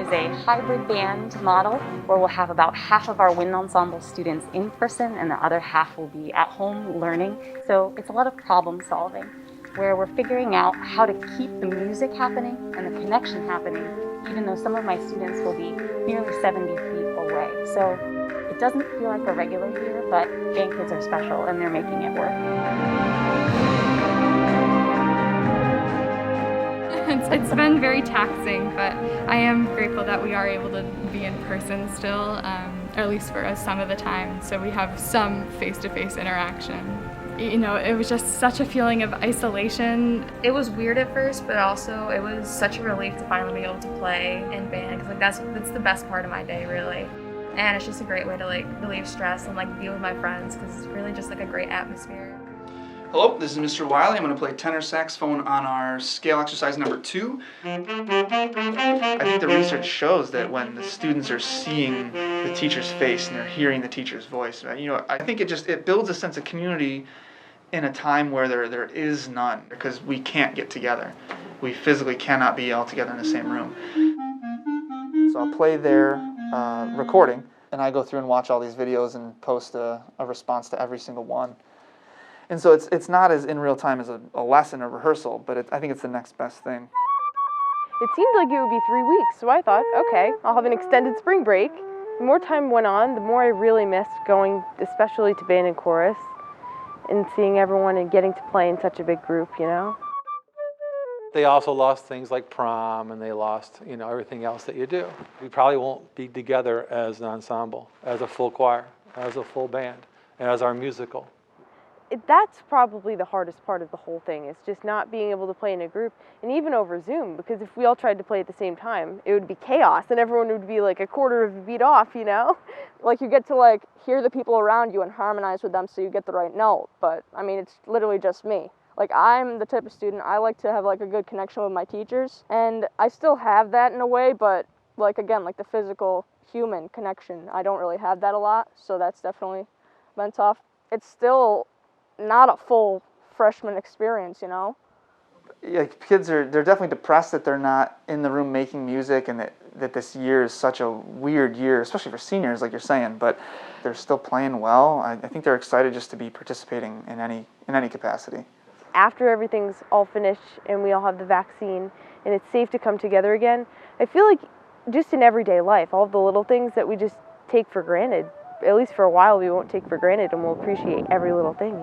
is a hybrid band model where we'll have about half of our wind ensemble students in person and the other half will be at home learning. So it's a lot of problem solving where we're figuring out how to keep the music happening and the connection happening, even though some of my students will be nearly 70 feet away. So it doesn't feel like a regular year, but band kids are special and they're making it work. It's been very taxing, but I am grateful that we are able to be in person still, or at least for some of the time, so we have some face-to-face interaction. You know, it was just such a feeling of isolation. It was weird at first, but also it was such a relief to finally be able to play in band, because that's the best part of my day, really. And it's just a great way to relieve stress and be with my friends, because it's really just a great atmosphere. Hello, this is Mr. Wiley. I'm going to play tenor saxophone on our scale exercise number 2. I think the research shows that when the students are seeing the teacher's face and they're hearing the teacher's voice, right, I think it builds a sense of community in a time where there is none, because we can't get together. We physically cannot be all together in the same room. So I'll play their recording, and I go through and watch all these videos and post a response to every single one. And so it's not as in real time as a lesson or rehearsal, but I think it's the next best thing. It seemed like it would be 3 weeks, so I thought, okay, I'll have an extended spring break. The more time went on, the more I really missed going, especially to band and chorus, and seeing everyone and getting to play in such a big group, They also lost things like prom, and they lost, everything else that you do. We probably won't be together as an ensemble, as a full choir, as a full band, as our musical. That's probably the hardest part of the whole thing, is just not being able to play in a group, and even over Zoom, because if we all tried to play at the same time, it would be chaos, and everyone would be a quarter of a beat off, You get to hear the people around you and harmonize with them so you get the right note, but I mean, it's literally just me. I'm the type of student, I like to have a good connection with my teachers, and I still have that in a way, but again, the physical human connection, I don't really have that a lot, so that's definitely been tough. It's still not a full freshman experience, Yeah, kids they're definitely depressed that they're not in the room making music, and that this year is such a weird year, especially for seniors, like you're saying, but they're still playing well. I think they're excited just to be participating in any capacity. After everything's all finished and we all have the vaccine and it's safe to come together again, I feel like just in everyday life, all the little things that we just take for granted, at least for a while we won't take for granted, and we'll appreciate every little thing,